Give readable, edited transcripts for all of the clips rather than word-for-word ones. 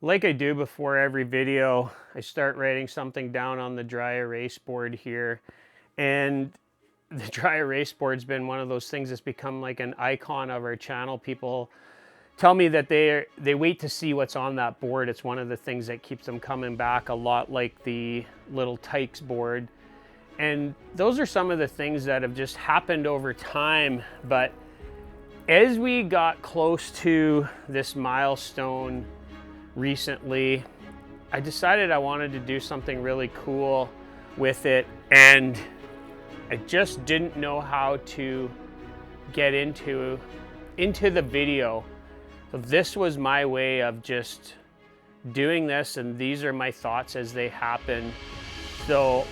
Like I do before every video, I start writing something down on the dry erase board here. And the dry erase board's been one of those things that's become like an icon of our channel. People tell me that they wait to see what's on that board. It's one of the things that keeps them coming back, a lot like the little Tykes board. And those are some of the things that have just happened over time. But as we got close to this milestone recently, I decided I wanted to do something really cool with it, and I just didn't know how to get into the video. So this was my way of just doing this, and these are my thoughts as they happen. So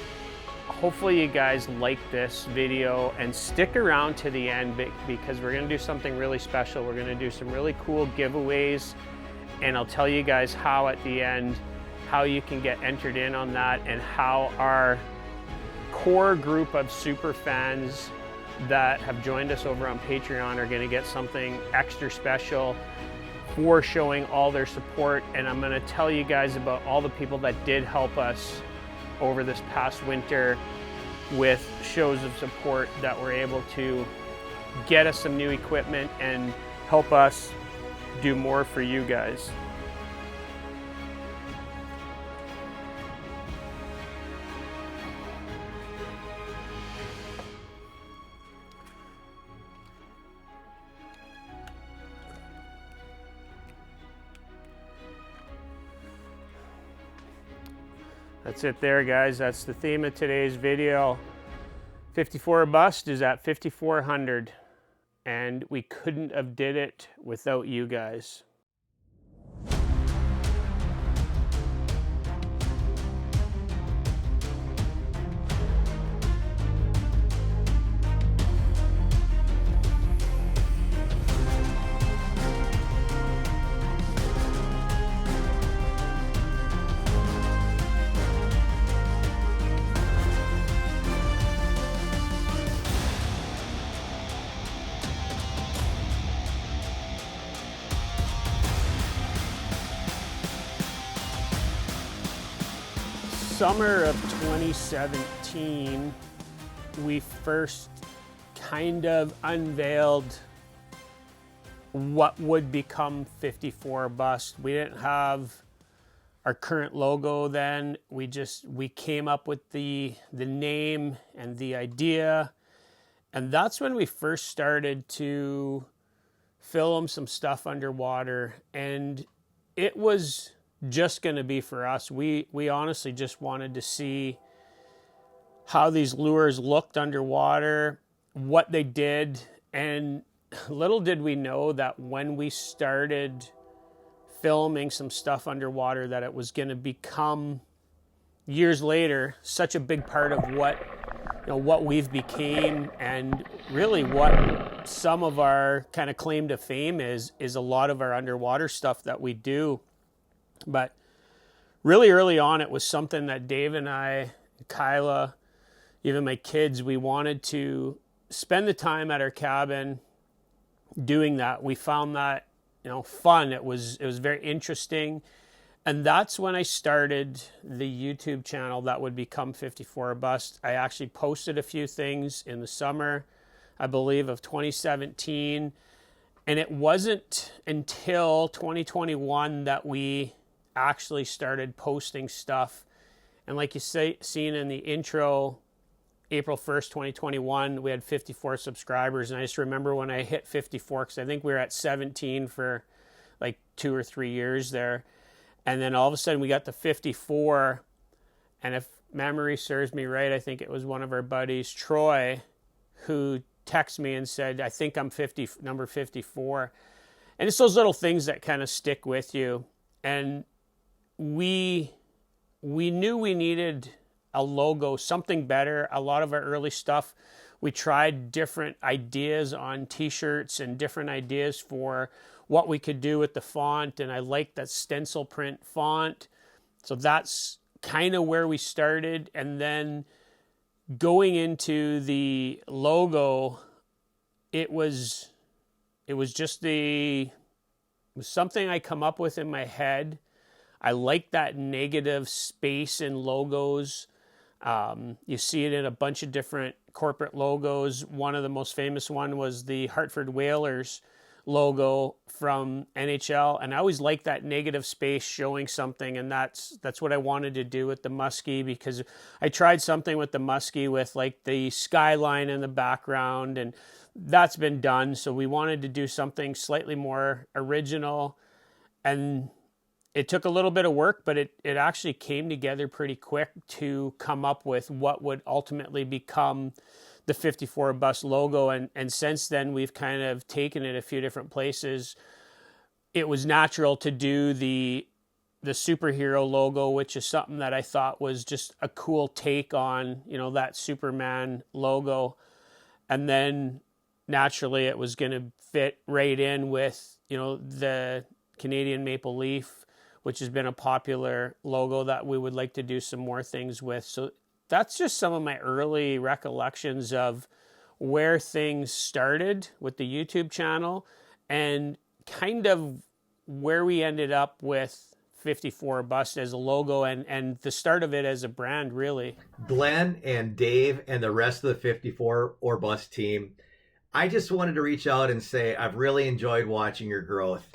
hopefully you guys like this video and stick around to the end, because we're going to do something really special. We're going to do some really cool giveaways, and I'll tell you guys how at the end, how you can get entered in on that, and how our core group of super fans that have joined us over on Patreon are going to get something extra special for showing all their support. And I'm going to tell you guys about all the people that did help us over this past winter with shows of support that were able to get us some new equipment and help us do more for you guys. That's it there, guys. That's the theme of today's video. 54 bust is at 5,400, and we couldn't have did it without you guys. Summer of 2017, we first kind of unveiled what would become 54 Bust. We didn't have our current logo then. We came up with the name and the idea, and that's when we first started to film some stuff underwater, and it was just going to be for us. We honestly just wanted to see how these lures looked underwater, what they did, and little did we know that when we started filming some stuff underwater, that it was going to become, years later, such a big part of what we've became, and really what some of our kind of claim to fame is a lot of our underwater stuff that we do. But really early on, it was something that Dave and I, Kyla, even my kids, we wanted to spend the time at our cabin doing that. We found that, fun. It was very interesting. And that's when I started the YouTube channel that would become 54 Bust. I actually posted a few things in the summer, I believe, of 2017. And it wasn't until 2021 that we actually started posting stuff. And like you seen in the intro, April 1st, 2021, we had 54 subscribers. And I just remember when I hit 54, because I think we were at 17 for like 2 or 3 years there. And then all of a sudden we got to 54. And if memory serves me right, I think it was one of our buddies, Troy, who texted me and said, I think I'm number 54. And it's those little things that kind of stick with you. And we knew we needed a logo, something better. A lot of our early stuff, we tried different ideas on t-shirts and different ideas for what we could do with the font, and I liked that stencil print font. So that's kind of where we started. And then going into the logo, it was something I come up with in my head. I like that negative space in logos. You see it in a bunch of different corporate logos. One of the most famous one was the Hartford Whalers logo from NHL, and I always like that negative space showing something, and that's what I wanted to do with the Musky, because I tried something with the Musky with like the skyline in the background, and that's been done. So we wanted to do something slightly more original, and it took a little bit of work, but it actually came together pretty quick to come up with what would ultimately become the 54 bus logo. And since then, we've kind of taken it a few different places. It was natural to do the superhero logo, which is something that I thought was just a cool take on, you know, that Superman logo. And then naturally it was going to fit right in with, you know, the Canadian Maple Leaf, which has been a popular logo that we would like to do some more things with. So that's just some of my early recollections of where things started with the YouTube channel and kind of where we ended up with 54 Bus as a logo and the start of it as a brand, really. Glenn and Dave and the rest of the 54 or Bus team, I just wanted to reach out and say I've really enjoyed watching your growth.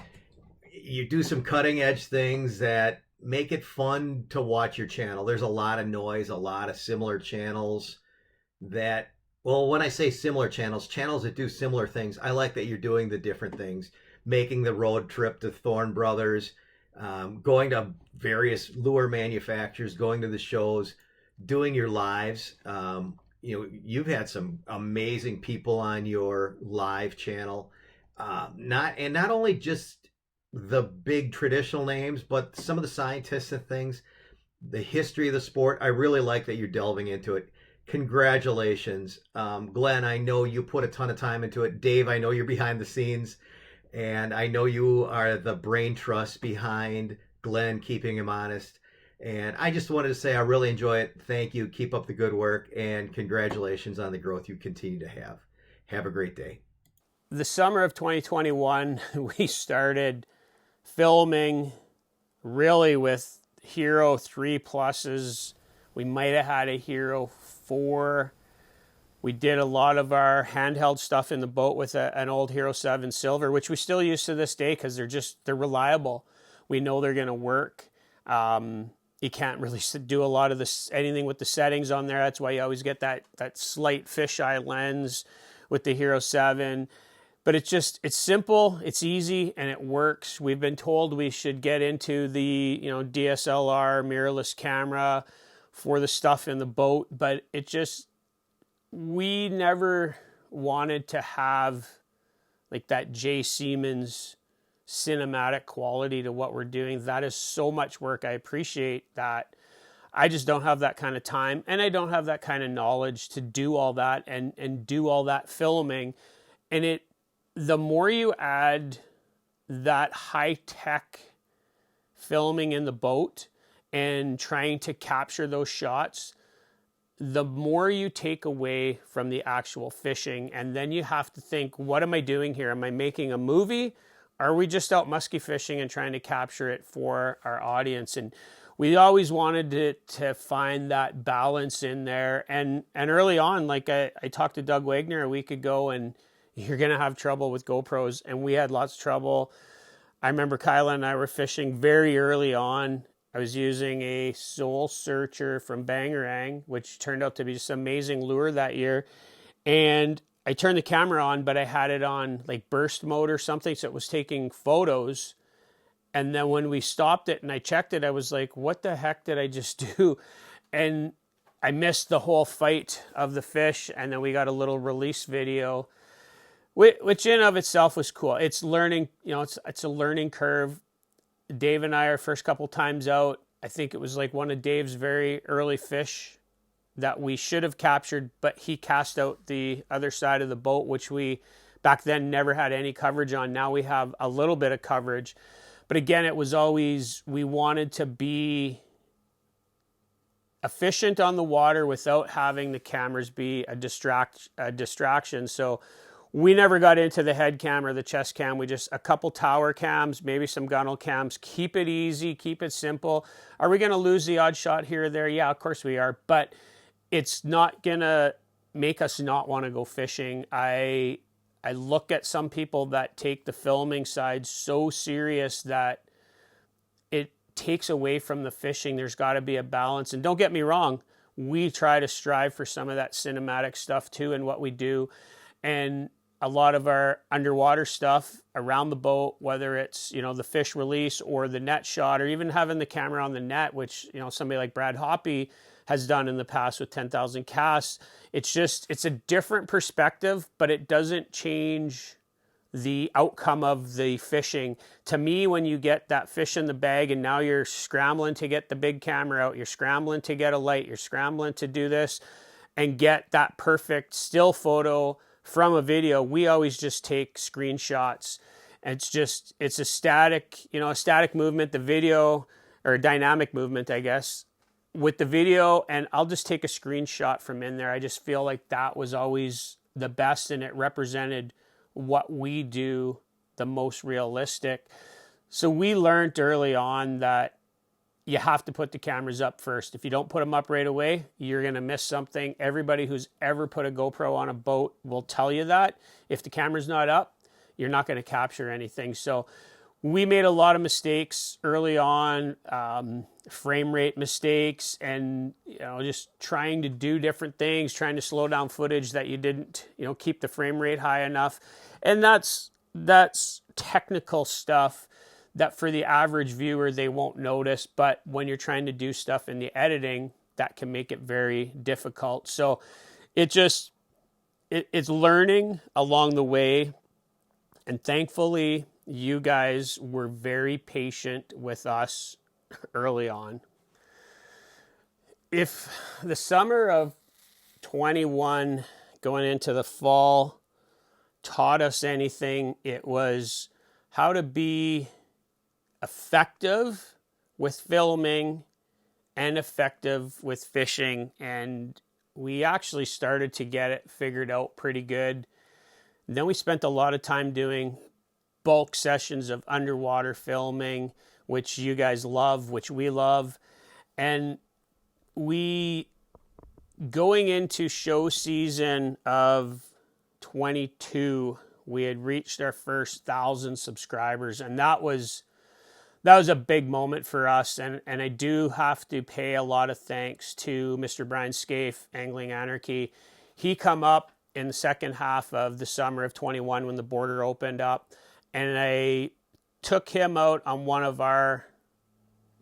You do some cutting edge things that make it fun to watch your channel. There's a lot of noise, a lot of similar channels that, well, when I say similar channels that do similar things, I like that you're doing the different things, making the road trip to Thorne Brothers, going to various lure manufacturers, going to the shows, doing your lives. You know, you've had some amazing people on your live channel. Not only just the big traditional names, but some of the scientists and things, the history of the sport. I really like that you're delving into it. Congratulations. Glenn, I know you put a ton of time into it. Dave, I know you're behind the scenes, and I know you are the brain trust behind Glenn keeping him honest. And I just wanted to say I really enjoy it. Thank you. Keep up the good work, and congratulations on the growth you continue to have. Have a great day. The summer of 2021, we started filming really with Hero 3 pluses. We might have had a Hero 4. We did a lot of our handheld stuff in the boat with an old Hero 7 Silver, which we still use to this day because they're reliable. We know they're going to work. You can't really do a lot of anything with the settings on there. That's why you always get that slight fisheye lens with the Hero 7. But it's simple, it's easy, and it works. We've been told we should get into the, you know, DSLR mirrorless camera for the stuff in the boat, but we never wanted to have like that Jay Siemens cinematic quality to what we're doing. That is so much work. I appreciate that. I just don't have that kind of time, and I don't have that kind of knowledge to do all that and do all that filming. And the more you add that high-tech filming in the boat and trying to capture those shots, the more you take away from the actual fishing. And then you have to think, what am I doing here? Am I making a movie? Are we just out musky fishing and trying to capture it for our audience? And we always wanted to find that balance in there. And early on, like I talked to Doug Wagner a week ago, and you're going to have trouble with GoPros. And we had lots of trouble. I remember Kyla and I were fishing very early on. I was using a Soul Searcher from Bangarang, which turned out to be just an amazing lure that year. And I turned the camera on, but I had it on like burst mode or something, so it was taking photos. And then when we stopped it and I checked it, I was like, what the heck did I just do? And I missed the whole fight of the fish. And then we got a little release video, which in of itself was cool. It's learning, you know, it's a learning curve. Dave and I, our first couple times out, I think it was like one of Dave's very early fish that we should have captured, but he cast out the other side of the boat, which we back then never had any coverage on. Now we have a little bit of coverage. But again, it was always, we wanted to be efficient on the water without having the cameras be a distraction. So we never got into the head cam or the chest cam. We just, a couple tower cams, maybe some gunnel cams. Keep it easy, keep it simple. Are we going to lose the odd shot here or there? Yeah, of course we are. But it's not going to make us not want to go fishing. I look at some people that take the filming side so serious that it takes away from the fishing. There's got to be a balance. And don't get me wrong, we try to strive for some of that cinematic stuff too in what we do. And a lot of our underwater stuff around the boat, whether it's, you know, the fish release or the net shot, or even having the camera on the net, which, you know, somebody like Brad Hoppy has done in the past with 10,000 casts. It's just, it's a different perspective, but it doesn't change the outcome of the fishing. To me, when you get that fish in the bag and now you're scrambling to get the big camera out, you're scrambling to get a light, you're scrambling to do this and get that perfect still photo from a video, we always just take screenshots. It's just, it's a static, you know, a static movement, the video, or a dynamic movement, I guess, with the video, and I'll just take a screenshot from in there. I just feel like that was always the best, and it represented what we do the most realistic. So we learned early on that you have to put the cameras up first. If you don't put them up right away, you're going to miss something. Everybody who's ever put a GoPro on a boat will tell you that. If the camera's not up, you're not going to capture anything. So we made a lot of mistakes early on, frame rate mistakes, and, you know, just trying to do different things, trying to slow down footage that you didn't, you know, keep the frame rate high enough. And that's technical stuff that for the average viewer, they won't notice. But when you're trying to do stuff in the editing, that can make it very difficult. So it's learning along the way. And thankfully, you guys were very patient with us early on. If the summer of 21 going into the fall taught us anything, it was how to be effective with filming and effective with fishing. And we actually started to get it figured out pretty good. Then we spent a lot of time doing bulk sessions of underwater filming, which you guys love, which we love. And we, going into show season of 22, we had reached our first 1,000 subscribers, and that was a big moment for us. And I do have to pay a lot of thanks to Mr. Brian Scaife, Angling Anarchy. He come up in the second half of the summer of 21 when the border opened up, and I took him out on one of our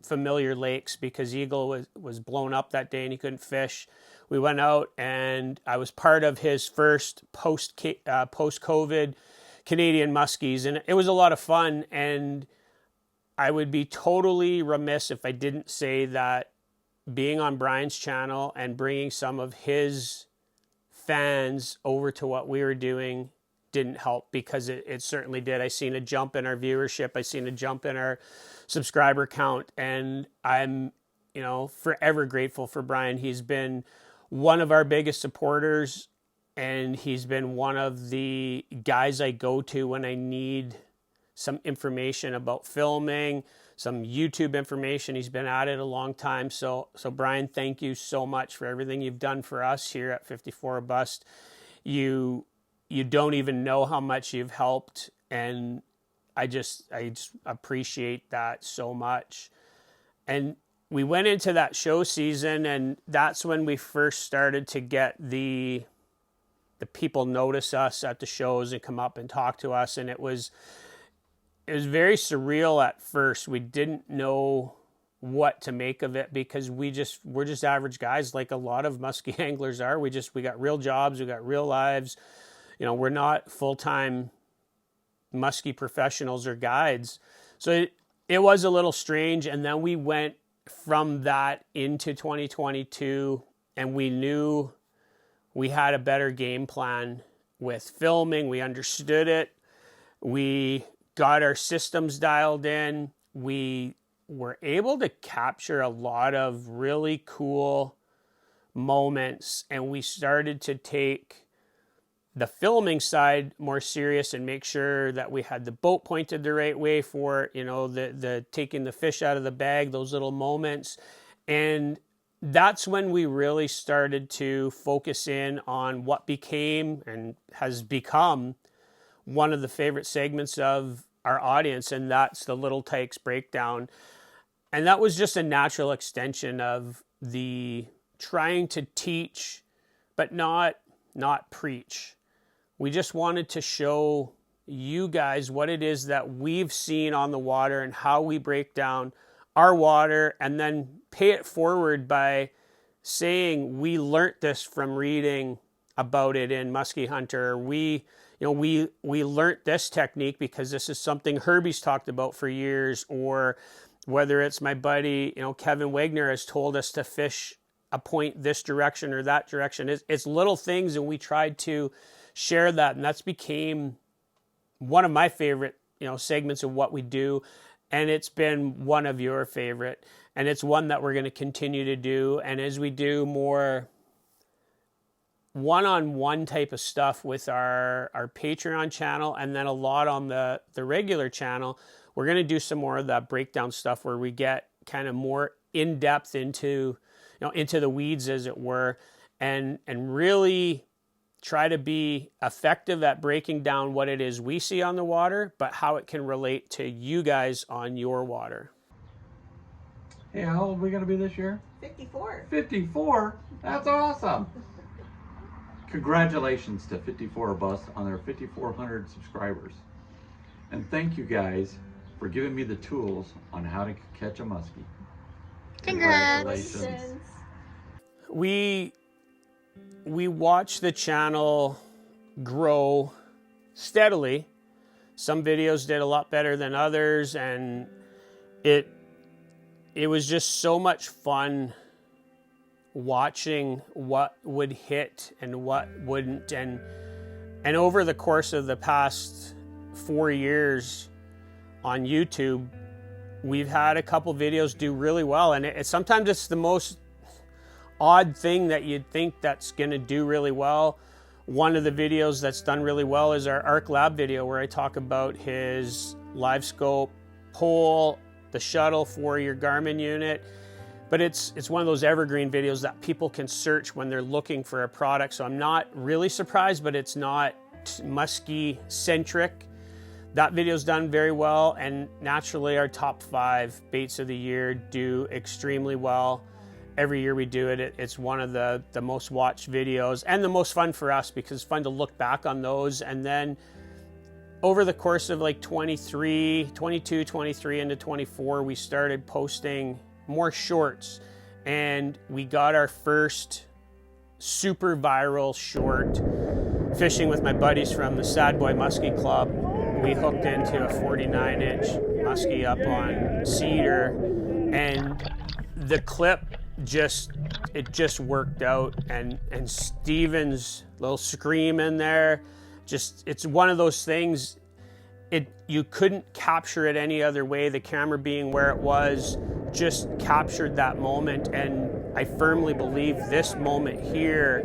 familiar lakes because Eagle was blown up that day and he couldn't fish. We went out, and I was part of his first post-COVID Canadian muskies, and it was a lot of fun. And I would be totally remiss if I didn't say that being on Brian's channel and bringing some of his fans over to what we were doing didn't help, because it certainly did. I seen a jump in our viewership. I seen a jump in our subscriber count, and I'm, you know, forever grateful for Brian. He's been one of our biggest supporters, and he's been one of the guys I go to when I need some information about filming, some YouTube information. He's been at it a long time. So Brian, thank you so much for everything you've done for us here at 54 Bust. You don't even know how much you've helped, and I just appreciate that so much. And we went into that show season, and that's when we first started to get the people notice us at the shows and come up and talk to us. And it was very surreal at first. We didn't know what to make of it, because we're just average guys, like a lot of musky anglers are. We got real jobs, we got real lives. You know, we're not full-time musky professionals or guides. So it was a little strange. And then we went from that into 2022, and we knew we had a better game plan with filming. We understood it. We got our systems dialed in. We were able to capture a lot of really cool moments, and we started to take the filming side more serious and make sure that we had the boat pointed the right way for, you know, the taking the fish out of the bag, those little moments. And that's when we really started to focus in on what became and has become one of the favorite segments of our audience, and that's the Little Tykes breakdown. And that was just a natural extension of the trying to teach, but not preach. We just wanted to show you guys what it is that we've seen on the water and how we break down our water, and then pay it forward by saying we learnt this from reading about it in Musky Hunter. We learnt this technique because this is something Herbie's talked about for years, or whether it's my buddy, Kevin Wagner has told us to fish a point this direction or that direction. It's little things, and we tried to share that, and that's became one of my favorite, segments of what we do, and it's been one of your favorite, and it's one that we're going to continue to do. And as we do more one-on-one type of stuff with our Patreon channel, and then a lot on the regular channel, we're going to do some more of that breakdown stuff where we get kind of more in-depth into the weeds, as it were, and really try to be effective at breaking down what it is we see on the water, but how it can relate to you guys on your water. Hey, how old are we going to be this year? 54. 54? That's awesome. Congratulations to 54 of us on their 5,400 subscribers. And thank you guys for giving me the tools on how to catch a muskie. Congratulations. We watch the channel grow steadily. Some videos did a lot better than others, and it was just so much fun watching what would hit and what wouldn't. And over the course of the past 4 years on YouTube, we've had a couple videos do really well, and sometimes it's the most odd thing that you'd think that's going to do really well. One of the videos that's done really well is our Arc Lab video, where I talk about his live scope pole, the shuttle for your Garmin unit. But it's one of those evergreen videos that people can search when they're looking for a product. So I'm not really surprised, but it's not musky centric. That video's done very well, and naturally our top 5 baits of the year do extremely well. Every year we do it, it's one of the most watched videos and the most fun for us, because it's fun to look back on those. And then over the course of like 22, 23 into 24, we started posting more shorts, and we got our first super viral short fishing with my buddies from the Sad Boy Musky Club. We hooked into a 49-inch musky up on cedar, and the clip just worked out, and Steven's little scream in there, it's one of those things, you couldn't capture it any other way. The camera being where it was just captured that moment, and I firmly believe this moment here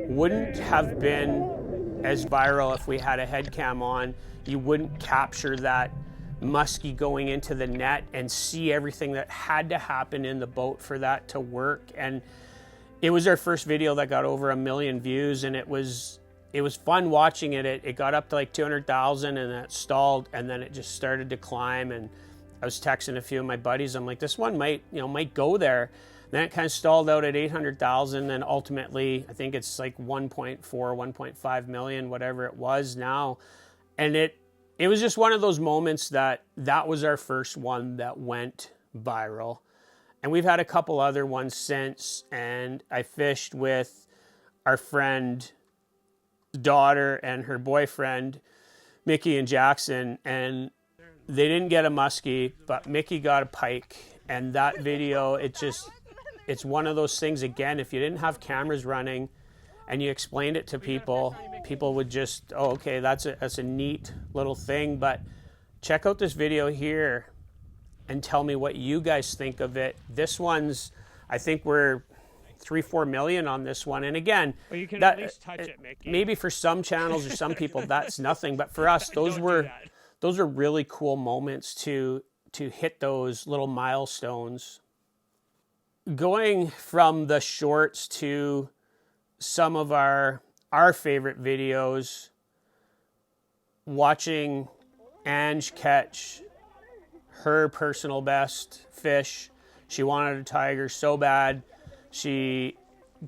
wouldn't have been as viral if we had a head cam on. You wouldn't capture that muskie going into the net and see everything that had to happen in the boat for that to work. And it was our first video that got over 1 million views, and it was fun watching it. It got up to like 200,000, and it stalled, and then it just started to climb. And I was texting a few of my buddies. I'm like, this one might go there. Then it kind of stalled out at 800,000, and ultimately I think it's like 1.4, 1.5 million, whatever it was now. And it was just one of those moments that was our first one that went viral. And we've had a couple other ones since, and I fished with our friend daughter and her boyfriend, Mickey and Jackson, and they didn't get a muskie, but Mickey got a pike. And that video, it's one of those things, again, if you didn't have cameras running and you explained it to people, people would just, oh, okay, that's a neat little thing. But check out this video here and tell me what you guys think of it. This one's, I think we're 3-4 million on this one. And again, Well, you can that, at least touch it, Mickey. maybe for some channels or some people that's nothing, but for us, those were really cool moments to hit those little milestones. Going from the shorts to some of our favorite videos, watching Ange catch her personal best fish. She wanted a tiger so bad. She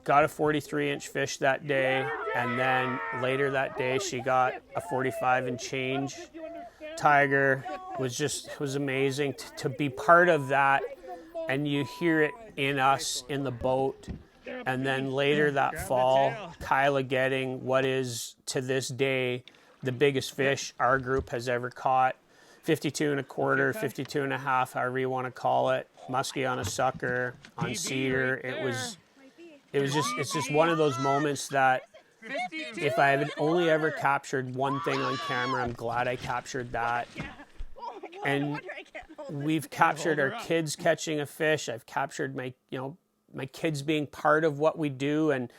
got a 43-inch fish that day, and then later that day she got a 45 and change tiger. It was amazing to be part of that, and you hear it in us in the boat. And then later that fall, Kyla getting what is to this day the biggest fish our group has ever caught. 52 and a quarter, 52 and a half, however you want to call it. Musky on a sucker, on cedar. It's just one of those moments that if I had only ever captured one thing on camera, I'm glad I captured that. And we've captured our kids catching a fish. I've captured my kids being part of what we do, and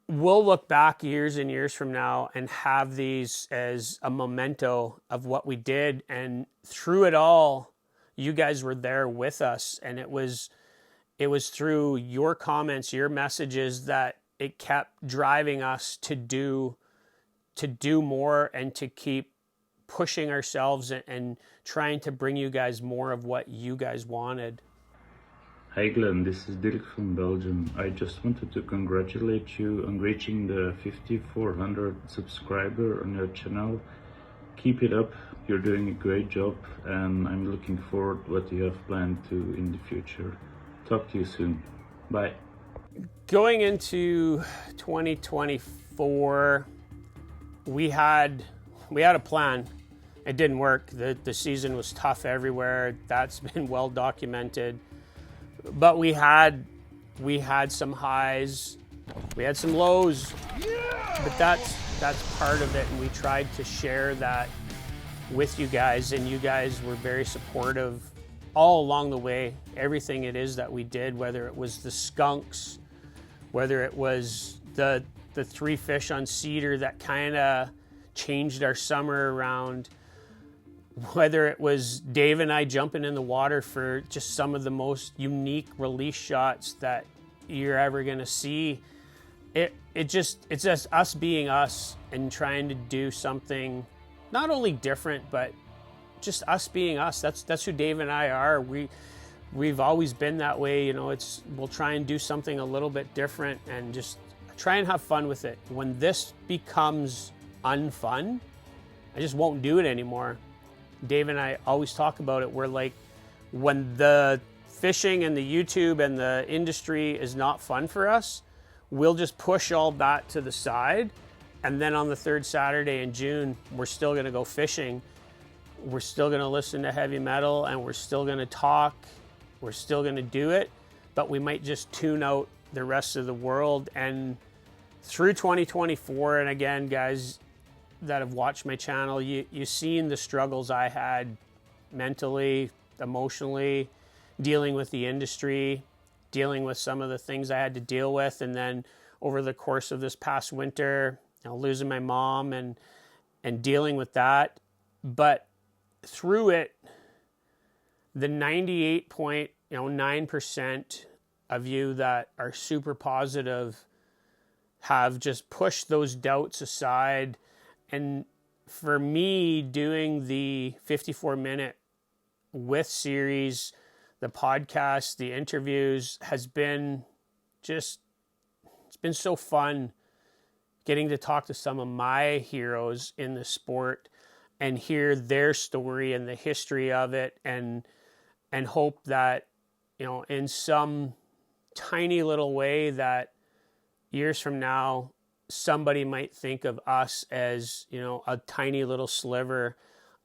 we'll look back years and years from now and have these as a memento of what we did. And through it all, you guys were there with us, and it was through your comments, your messages, that it kept driving us to do more and to keep pushing ourselves and trying to bring you guys more of what you guys wanted. Hi Glenn, this is Dirk from Belgium. I just wanted to congratulate you on reaching the 5,400 subscriber on your channel. Keep it up, you're doing a great job, and I'm looking forward to what you have planned to in the future. Talk to you soon. Bye. Going into 2024, we had a plan. It didn't work. The season was tough everywhere. That's been well documented. But we had some highs, we had some lows, but that's part of it, and we tried to share that with you guys, and you guys were very supportive all along the way. Everything it is that we did, whether it was the skunks, whether it was the 3 fish on cedar that kind of changed our summer around, whether it was Dave and I jumping in the water for just some of the most unique release shots that you're ever going to see. It's just us being us and trying to do something not only different, but just us being us. That's who Dave and I are. We've always been that way. We'll try and do something a little bit different and just try and have fun with it. When this becomes unfun, I just won't do it anymore. Dave and I always talk about it. We're like, when the fishing and the YouTube and the industry is not fun for us, we'll just push all that to the side. And then on the 3rd Saturday in June, we're still going to go fishing. We're still going to listen to heavy metal, and we're still going to talk. We're still going to do it, but we might just tune out the rest of the world. And through 2024, and again, guys that have watched my channel, you've seen the struggles I had mentally, emotionally, dealing with the industry, dealing with some of the things I had to deal with. And then over the course of this past winter, losing my mom and dealing with that. But through it, the 98.9% of you that are super positive have just pushed those doubts aside. And for me, doing the 54-minute with series, the podcast, the interviews has been it's been so fun getting to talk to some of my heroes in the sport and hear their story and the history of it, and hope that, in some tiny little way, that years from now, somebody might think of us as, a tiny little sliver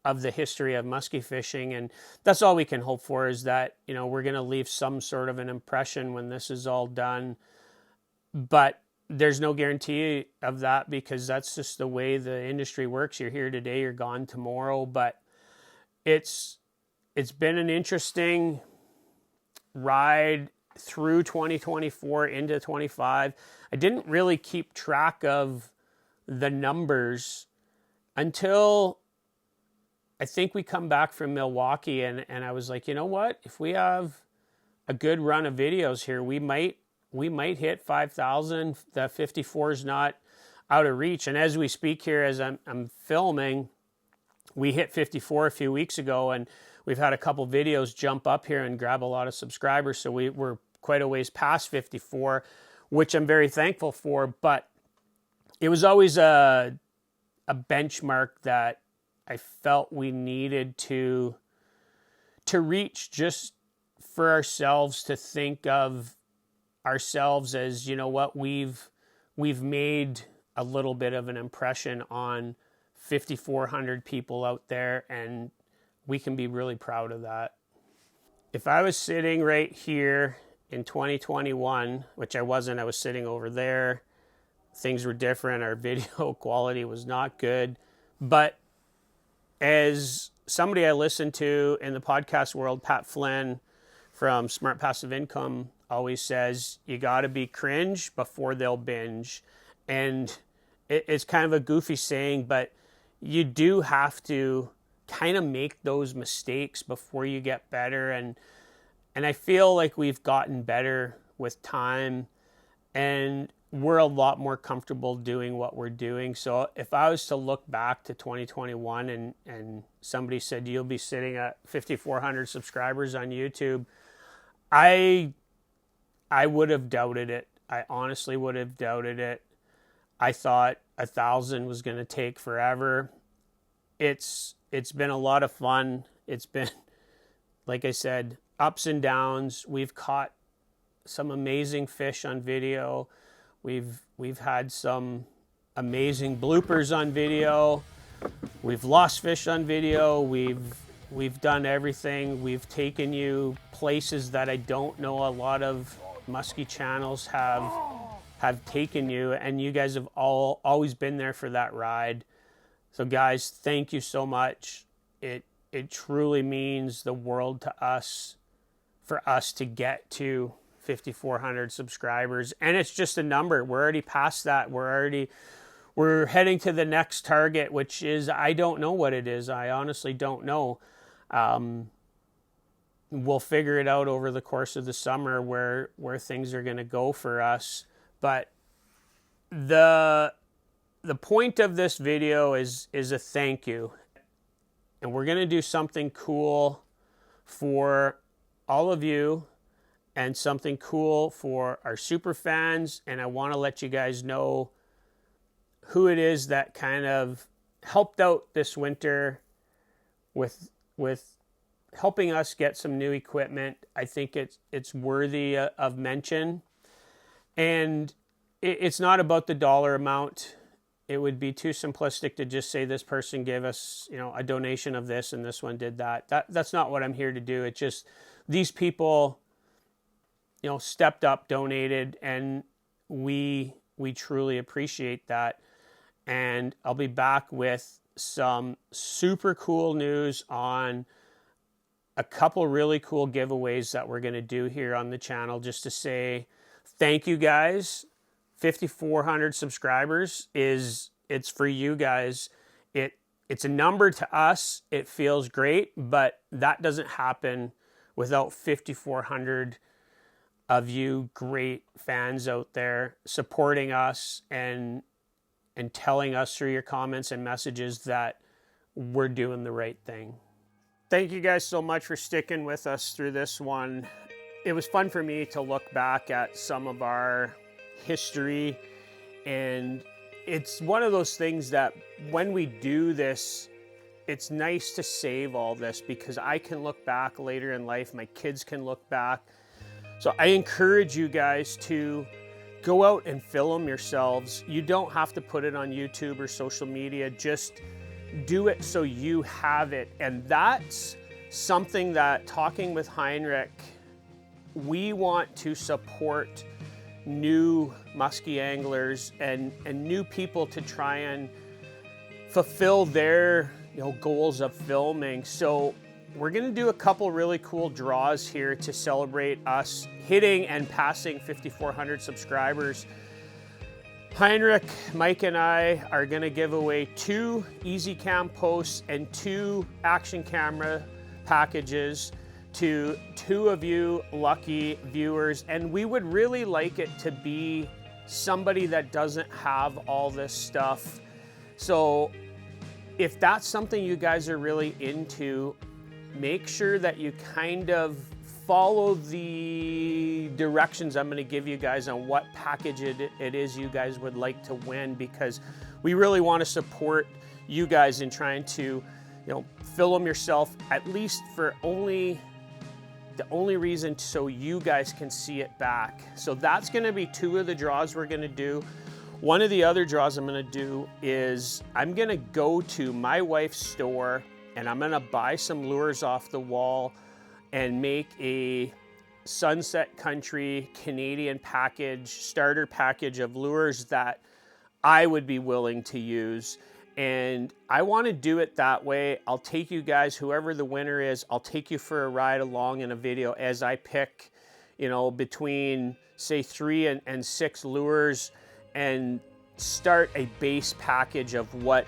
of the history of musky fishing. And that's all we can hope for, is that, we're going to leave some sort of an impression when this is all done. But there's no guarantee of that, because that's just the way the industry works. You're here today, you're gone tomorrow. But it's been an interesting ride through 2024 into 25. I didn't really keep track of the numbers until I think we come back from Milwaukee, and I was like, you know what? If we have a good run of videos here, we might hit 5,000. The 54 is not out of reach. And as we speak here, as I'm filming, we hit 54 a few weeks ago, and we've had a couple videos jump up here and grab a lot of subscribers. So we're quite a ways past 54, which I'm very thankful for. But it was always a benchmark that I felt we needed to reach, just for ourselves, to think of ourselves as, you know what, we've made a little bit of an impression on 5,400 people out there, and we can be really proud of that. If I was sitting right here in 2021, which I wasn't, I was sitting over there, things were different. Our video quality was not good. But as somebody I listened to in the podcast world, Pat Flynn from Smart Passive Income, always says, you got to be cringe before they'll binge. And it's kind of a goofy saying, but you do have to kind of make those mistakes before you get better. And I feel like we've gotten better with time, and we're a lot more comfortable doing what we're doing. So if I was to look back to 2021 and somebody said, you'll be sitting at 5,400 subscribers on YouTube, I would have doubted it. I honestly would have doubted it. I thought 1,000 was going to take forever. It's been a lot of fun. It's been, like I said, ups and downs. We've caught some amazing fish on video. We've had some amazing bloopers on video. We've lost fish on video. We've done everything. We've taken you places that I don't know a lot of musky channels have taken you, and you guys have always been there for that ride. So guys, thank you so much. It truly means the world to us, for us to get to 5,400 subscribers. And it's just a number. We're already past that. We're heading to the next target, which is, I don't know what it is. I honestly don't know. We'll figure it out over the course of the summer where things are going to go for us. But the point of this video is a thank you. And we're going to do something cool for all of you, and something cool for our super fans. And I want to let you guys know who it is that kind of helped out this winter with helping us get some new equipment. I think it's worthy of mention. And it's not about the dollar amount. It would be too simplistic to just say this person gave us, a donation of this and this one did that. That's not what I'm here to do. It's just these people, stepped up, donated, and we truly appreciate that. And I'll be back with some super cool news on a couple really cool giveaways that we're going to do here on the channel, just to say thank you guys. 5,400 subscribers it's for you guys. It's a number to us. It feels great, but that doesn't happen without 5,400 of you great fans out there supporting us and telling us through your comments and messages that we're doing the right thing. Thank you guys so much for sticking with us through this one. It was fun for me to look back at some of our history, and it's one of those things that when we do this, it's nice to save all this, because I can look back later in life, my kids can look back. So I encourage you guys to go out and film yourselves. You don't have to put it on YouTube or social media, just do it so you have it. And that's something that, talking with Heinrich, we want to support new musky anglers and new people to try and fulfill their goals of filming. So we're gonna do a couple really cool draws here to celebrate us hitting and passing 5,400 subscribers. Heinrich, Mike, and I are gonna give away 2 Easy Cam posts and 2 action camera packages to 2 of you lucky viewers. And we would really like it to be somebody that doesn't have all this stuff. So if that's something you guys are really into, make sure that you kind of follow the directions I'm going to give you guys on what package it is you guys would like to win, because we really want to support you guys in trying to, film them yourself, at least for the only reason so you guys can see it back. So that's going to be 2 of the draws we're going to do. One of the other draws I'm going to do is I'm going to go to my wife's store and I'm going to buy some lures off the wall and make a Sunset Country Canadian package, starter package of lures that I would be willing to use. And I want to do it that way. I'll take you guys, whoever the winner is, I'll take you for a ride along in a video as I pick, between say 3 and 6 lures and start a base package of what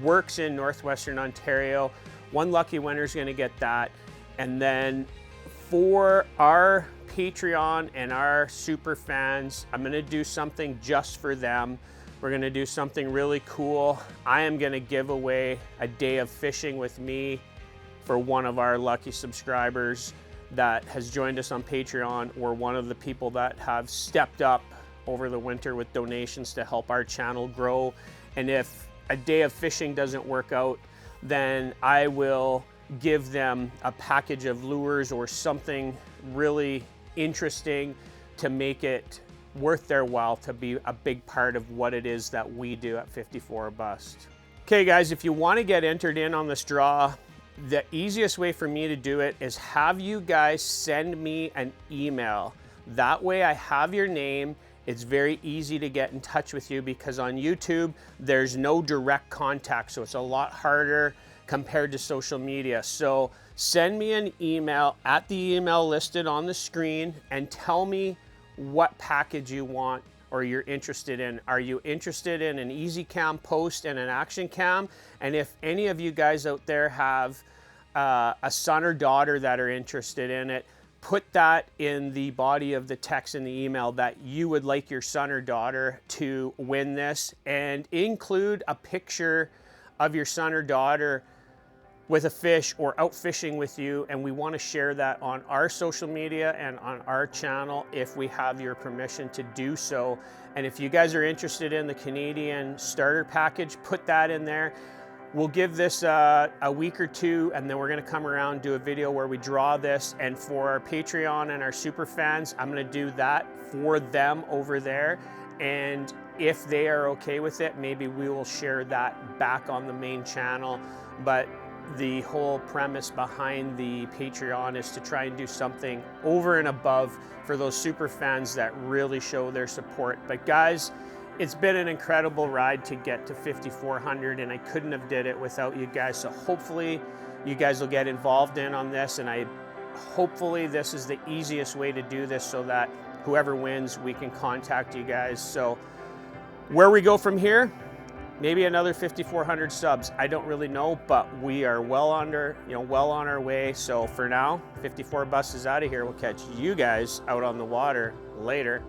works in Northwestern Ontario. One lucky winner is going to get that. And then for our Patreon and our super fans, I'm going to do something just for them. We're going to do something really cool. I am going to give away a day of fishing with me for one of our lucky subscribers that has joined us on Patreon, or one of the people that have stepped up over the winter with donations to help our channel grow. And if a day of fishing doesn't work out, then I will give them a package of lures or something really interesting to make it worth their while to be a big part of what it is that we do at 54 Bust. Okay guys, if you want to get entered in on this draw, the easiest way for me to do it is have you guys send me an email. That way I have your name. It's very easy to get in touch with you, because on YouTube, there's no direct contact. So it's a lot harder compared to social media. So send me an email at the email listed on the screen and tell me what package you want or you're interested in. Are you interested in an Easy Cam post and an action cam? And if any of you guys out there have a son or daughter that are interested in it, put that in the body of the text in the email that you would like your son or daughter to win this, and include a picture of your son or daughter with a fish or out fishing with you. And we want to share that on our social media and on our channel if we have your permission to do so. And if you guys are interested in the Canadian starter package, put that in there. We'll give this a week or 2, and then we're going to come around, do a video where we draw this. And for our Patreon and our super fans, I'm going to do that for them over there. And if they are okay with it, maybe we will share that back on the main channel. But the whole premise behind the Patreon is to try and do something over and above for those super fans that really show their support. But guys, it's been an incredible ride to get to 5,400, and I couldn't have did it without you guys. So hopefully you guys will get involved in on this, and hopefully this is the easiest way to do this so that whoever wins, we can contact you guys. So where we go from here, maybe another 5,400 subs. I don't really know, but we are well on our way. So for now, 54 Bust is out of here. We'll catch you guys out on the water later.